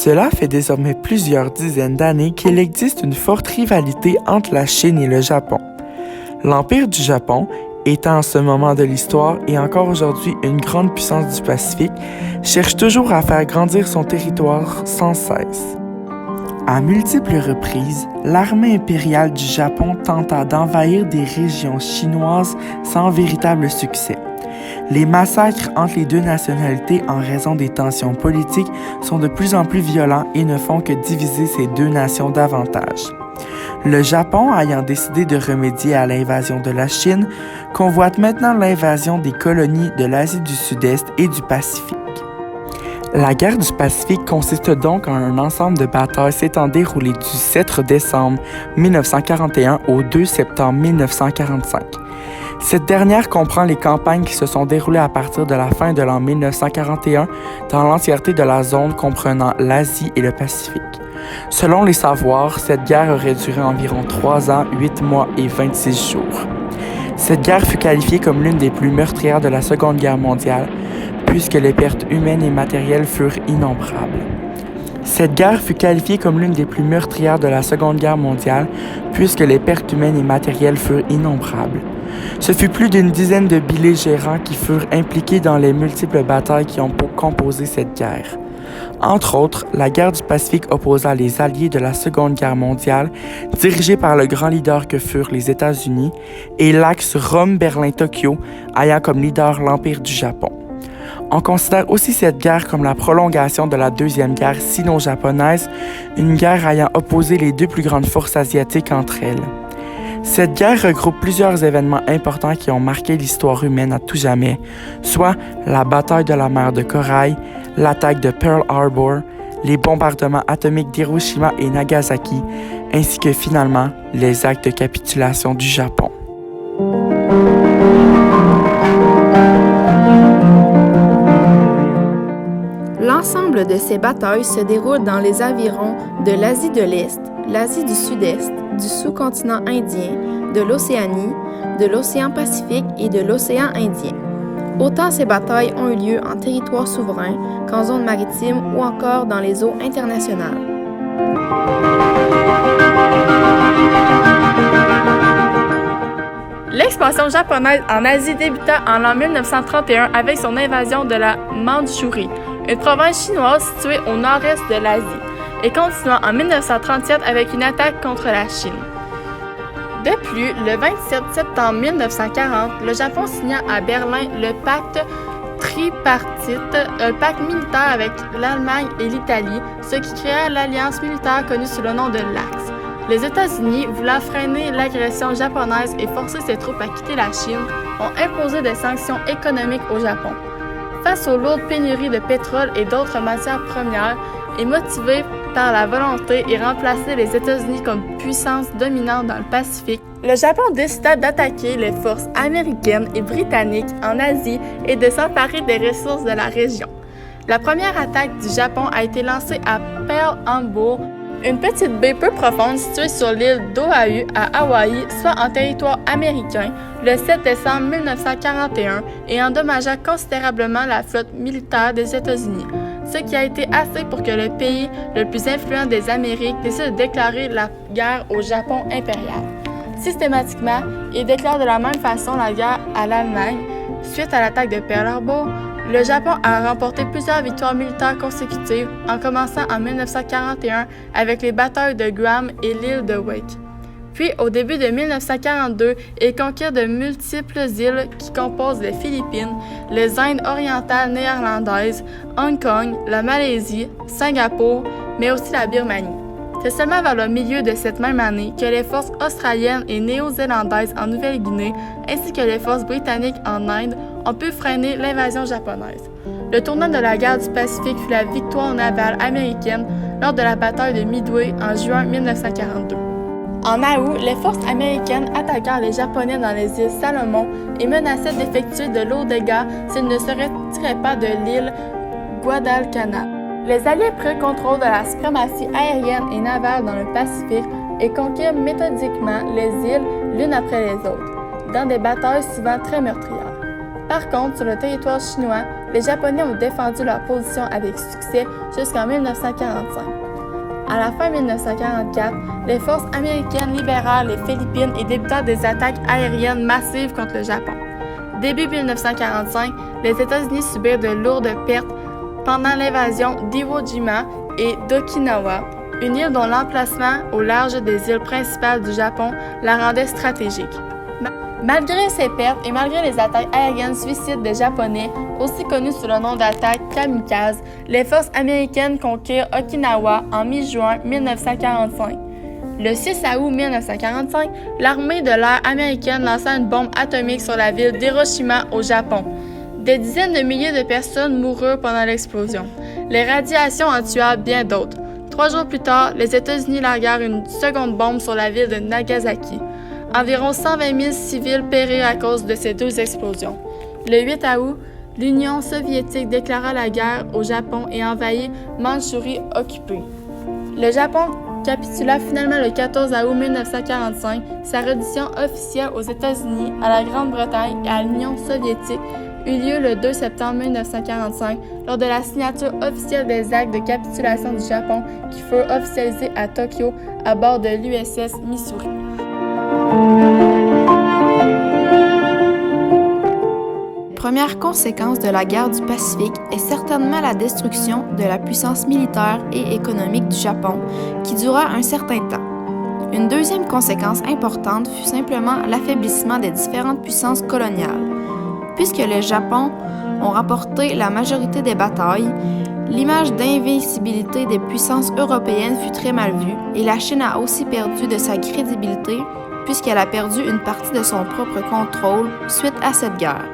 Cela fait désormais plusieurs dizaines d'années qu'il existe une forte rivalité entre la Chine et le Japon. L'Empire du Japon, étant à ce moment de l'histoire et encore aujourd'hui une grande puissance du Pacifique, cherche toujours à faire grandir son territoire sans cesse. À multiples reprises, l'armée impériale du Japon tenta d'envahir des régions chinoises sans véritable succès. Les massacres entre les deux nationalités en raison des tensions politiques sont de plus en plus violents et ne font que diviser ces deux nations davantage. Le Japon, ayant décidé de remédier à l'invasion de la Chine, convoite maintenant l'invasion des colonies de l'Asie du Sud-Est et du Pacifique. La guerre du Pacifique consiste donc en un ensemble de batailles s'étant déroulées du 7 décembre 1941 au 2 septembre 1945. Cette dernière comprend les campagnes qui se sont déroulées à partir de la fin de l'an 1941 dans l'entièreté de la zone comprenant l'Asie et le Pacifique. Selon les savoirs, cette guerre aurait duré environ 3 ans, 8 mois et 26 jours. Cette guerre fut qualifiée comme l'une des plus meurtrières de la Seconde Guerre mondiale, puisque les pertes humaines et matérielles furent innombrables. Cette guerre fut qualifiée comme l'une des plus meurtrières de la Seconde Guerre mondiale, puisque les pertes humaines et matérielles furent innombrables. Ce fut plus d'une dizaine de belligérants qui furent impliqués dans les multiples batailles qui ont composé cette guerre. Entre autres, la guerre du Pacifique opposa les alliés de la Seconde Guerre mondiale, dirigés par le grand leader que furent les États-Unis, et l'axe Rome-Berlin-Tokyo, ayant comme leader l'Empire du Japon. On considère aussi cette guerre comme la prolongation de la Deuxième Guerre sino-japonaise, une guerre ayant opposé les deux plus grandes forces asiatiques entre elles. Cette guerre regroupe plusieurs événements importants qui ont marqué l'histoire humaine à tout jamais, soit la bataille de la mer de Corail, l'attaque de Pearl Harbor, les bombardements atomiques d'Hiroshima et Nagasaki, ainsi que finalement les actes de capitulation du Japon. L'ensemble de ces batailles se déroule dans les environs de l'Asie de l'Est, l'Asie du Sud-Est, du sous-continent indien, de l'Océanie, de l'océan Pacifique et de l'océan Indien. Autant ces batailles ont eu lieu en territoire souverain qu'en zone maritime ou encore dans les eaux internationales. L'expansion japonaise en Asie débuta en l'an 1931 avec son invasion de la Mandchourie, une province chinoise située au nord-est de l'Asie, et continua en 1937 avec une attaque contre la Chine. De plus, le 27 septembre 1940, le Japon signa à Berlin le pacte tripartite, un pacte militaire avec l'Allemagne et l'Italie, ce qui créa l'alliance militaire connue sous le nom de l'Axe. Les États-Unis, voulant freiner l'agression japonaise et forcer ses troupes à quitter la Chine, ont imposé des sanctions économiques au Japon. Face aux lourdes pénuries de pétrole et d'autres matières premières, et motivés par la volonté de remplacer les États-Unis comme puissance dominante dans le Pacifique, le Japon décida d'attaquer les forces américaines et britanniques en Asie et de s'emparer des ressources de la région. La première attaque du Japon a été lancée à Pearl Harbor, une petite baie peu profonde située sur l'île d'Oahu à Hawaï, soit en territoire américain, le 7 décembre 1941 et endommagea considérablement la flotte militaire des États-Unis, ce qui a été assez pour que le pays le plus influent des Amériques décide de déclarer la guerre au Japon impérial. Systématiquement, il déclare de la même façon la guerre à l'Allemagne. Suite à l'attaque de Pearl Harbor, le Japon a remporté plusieurs victoires militaires consécutives, en commençant en 1941 avec les batailles de Guam et l'île de Wake. Puis, au début de 1942, il conquiert de multiples îles qui composent les Philippines, les Indes orientales néerlandaises, Hong Kong, la Malaisie, Singapour, mais aussi la Birmanie. C'est seulement vers le milieu de cette même année que les forces australiennes et néo-zélandaises en Nouvelle-Guinée, ainsi que les forces britanniques en Inde, ont pu freiner l'invasion japonaise. Le tournant de la guerre du Pacifique fut la victoire navale américaine lors de la bataille de Midway en juin 1942. En août, les forces américaines attaquèrent les Japonais dans les îles Salomon et menaçaient d'effectuer de lourds dégâts s'ils ne se retiraient pas de l'île Guadalcanal. Les Alliés prirent contrôle de la suprématie aérienne et navale dans le Pacifique et conquirent méthodiquement les îles l'une après les autres, dans des batailles souvent très meurtrières. Par contre, sur le territoire chinois, les Japonais ont défendu leur position avec succès jusqu'en 1945. À la fin 1944, les forces américaines libérèrent les Philippines et débutèrent des attaques aériennes massives contre le Japon. Début 1945, les États-Unis subirent de lourdes pertes pendant l'invasion d'Iwo Jima et d'Okinawa, une île dont l'emplacement au large des îles principales du Japon la rendait stratégique. Malgré ces pertes et malgré les attaques aériennes suicides des Japonais, aussi connues sous le nom d'attaques kamikazes, les forces américaines conquirent Okinawa en mi-juin 1945. Le 6 août 1945, l'armée de l'air américaine lança une bombe atomique sur la ville d'Hiroshima au Japon. Des dizaines de milliers de personnes moururent pendant l'explosion. Les radiations en tuèrent bien d'autres. 3 jours plus tard, les États-Unis larguèrent une seconde bombe sur la ville de Nagasaki. Environ 120 000 civils périrent à cause de ces 2 explosions. Le 8 août, l'Union soviétique déclara la guerre au Japon et envahit Mandchourie occupée. Le Japon capitula finalement le 14 août 1945, sa reddition officielle aux États-Unis, à la Grande-Bretagne et à l'Union soviétique eut lieu le 2 septembre 1945 lors de la signature officielle des actes de capitulation du Japon qui furent officialisés à Tokyo à bord de l'USS Missouri. Première conséquence de la guerre du Pacifique est certainement la destruction de la puissance militaire et économique du Japon, qui dura un certain temps. Une deuxième conséquence importante fut simplement l'affaiblissement des différentes puissances coloniales. Puisque le Japon ont remporté la majorité des batailles, l'image d'invincibilité des puissances européennes fut très mal vue et la Chine a aussi perdu de sa crédibilité puisqu'elle a perdu une partie de son propre contrôle suite à cette guerre.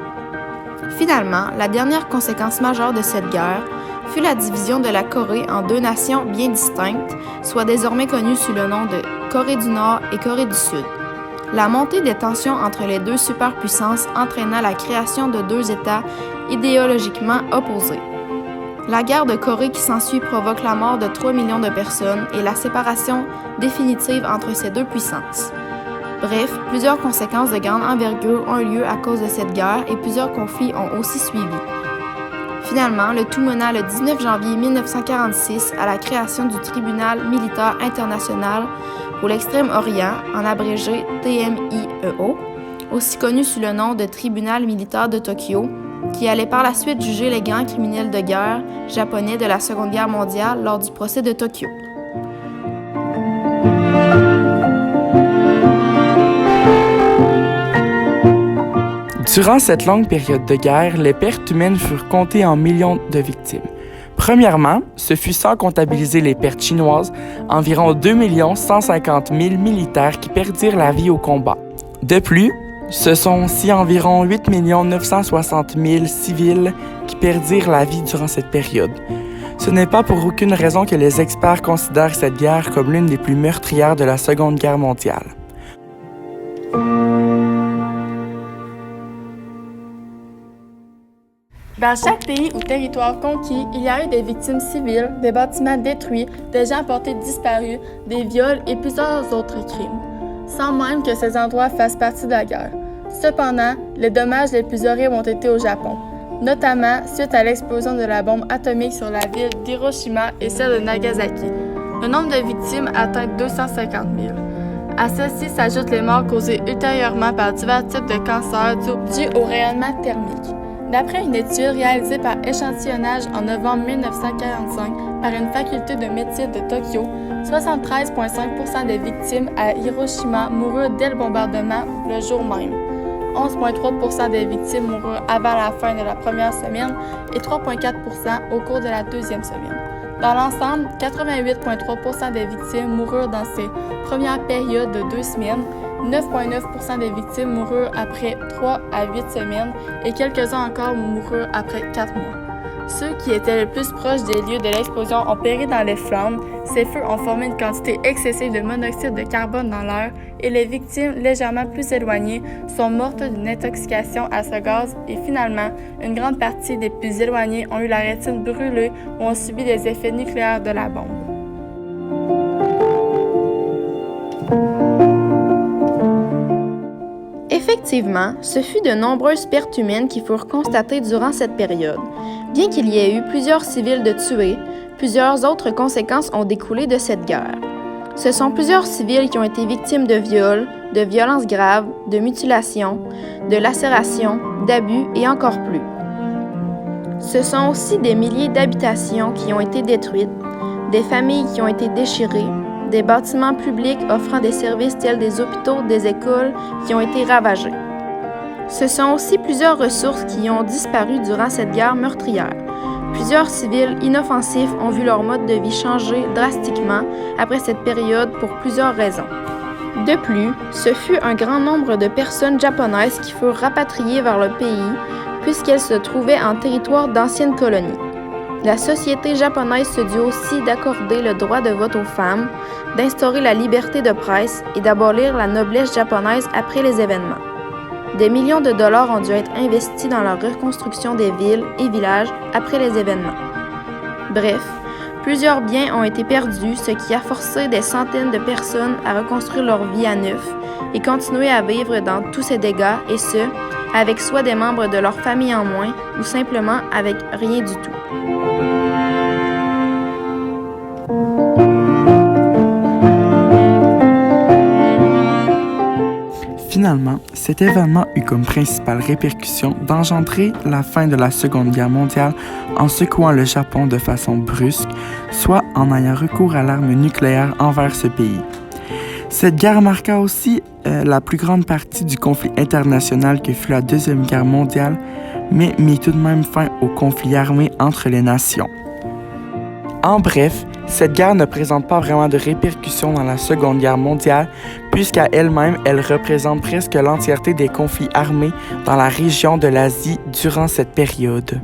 Finalement, la dernière conséquence majeure de cette guerre fut la division de la Corée en 2 nations bien distinctes, soit désormais connues sous le nom de Corée du Nord et Corée du Sud. La montée des tensions entre les 2 superpuissances entraîna la création de 2 États idéologiquement opposés. La guerre de Corée qui s'ensuit provoque la mort de 3 millions de personnes et la séparation définitive entre ces 2 puissances. Bref, plusieurs conséquences de grande envergure ont eu lieu à cause de cette guerre et plusieurs conflits ont aussi suivi. Finalement, le tout mena le 19 janvier 1946 à la création du Tribunal militaire international pour l'Extrême-Orient, en abrégé TMIEO, aussi connu sous le nom de Tribunal militaire de Tokyo, qui allait par la suite juger les grands criminels de guerre japonais de la Seconde Guerre mondiale lors du procès de Tokyo. Durant cette longue période de guerre, les pertes humaines furent comptées en millions de victimes. Premièrement, ce fut sans comptabiliser les pertes chinoises, environ 2 150 000 militaires qui perdirent la vie au combat. De plus, ce sont aussi environ 8 960 000 civils qui perdirent la vie durant cette période. Ce n'est pas pour aucune raison que les experts considèrent cette guerre comme l'une des plus meurtrières de la Seconde Guerre mondiale. Dans chaque pays ou territoire conquis, il y a eu des victimes civiles, des bâtiments détruits, des gens portés disparus, des viols et plusieurs autres crimes, sans même que ces endroits fassent partie de la guerre. Cependant, les dommages les plus horribles ont été au Japon, notamment suite à l'explosion de la bombe atomique sur la ville d'Hiroshima et celle de Nagasaki. Le nombre de victimes atteint 250 000. À ceci s'ajoutent les morts causées ultérieurement par divers types de cancers dus au rayonnement thermique. D'après une étude réalisée par échantillonnage en novembre 1945 par une faculté de médecine de Tokyo, 73,5% des victimes à Hiroshima moururent dès le bombardement le jour même. 11,3% des victimes moururent avant la fin de la première semaine et 3,4% au cours de la deuxième semaine. Dans l'ensemble, 88,3% des victimes moururent dans ces premières périodes de 2 semaines, 9,9% des victimes moururent après 3 à 8 semaines et quelques-uns encore moururent après 4 mois. Ceux qui étaient le plus proches des lieux de l'explosion ont péri dans les flammes, ces feux ont formé une quantité excessive de monoxyde de carbone dans l'air et les victimes légèrement plus éloignées sont mortes d'une intoxication à ce gaz et finalement, une grande partie des plus éloignés ont eu la rétine brûlée ou ont subi des effets nucléaires de la bombe. Effectivement, ce fut de nombreuses pertes humaines qui furent constatées durant cette période. Bien qu'il y ait eu plusieurs civils de tués, plusieurs autres conséquences ont découlé de cette guerre. Ce sont plusieurs civils qui ont été victimes de viols, de violences graves, de mutilations, de lacérations, d'abus et encore plus. Ce sont aussi des milliers d'habitations qui ont été détruites, des familles qui ont été déchirées, des bâtiments publics offrant des services tels des hôpitaux, des écoles qui ont été ravagés. Ce sont aussi plusieurs ressources qui ont disparu durant cette guerre meurtrière. Plusieurs civils inoffensifs ont vu leur mode de vie changer drastiquement après cette période pour plusieurs raisons. De plus, ce fut un grand nombre de personnes japonaises qui furent rapatriées vers le pays puisqu'elles se trouvaient en territoire d'anciennes colonies. La société japonaise se dut aussi d'accorder le droit de vote aux femmes, d'instaurer la liberté de presse et d'abolir la noblesse japonaise après les événements. Des millions de dollars ont dû être investis dans la reconstruction des villes et villages après les événements. Bref, plusieurs biens ont été perdus, ce qui a forcé des centaines de personnes à reconstruire leur vie à neuf et continuer à vivre dans tous ces dégâts, et ce, avec soit des membres de leur famille en moins ou simplement avec rien du tout. Finalement, cet événement eut comme principale répercussion d'engendrer la fin de la Seconde Guerre mondiale en secouant le Japon de façon brusque, soit en ayant recours à l'arme nucléaire envers ce pays. Cette guerre marqua aussi la plus grande partie du conflit international que fut la Deuxième Guerre mondiale, mais mit tout de même fin au conflit armé entre les nations. En bref, cette guerre ne présente pas vraiment de répercussions dans la Seconde Guerre mondiale, puisqu'à elle-même, elle représente presque l'entièreté des conflits armés dans la région de l'Asie durant cette période.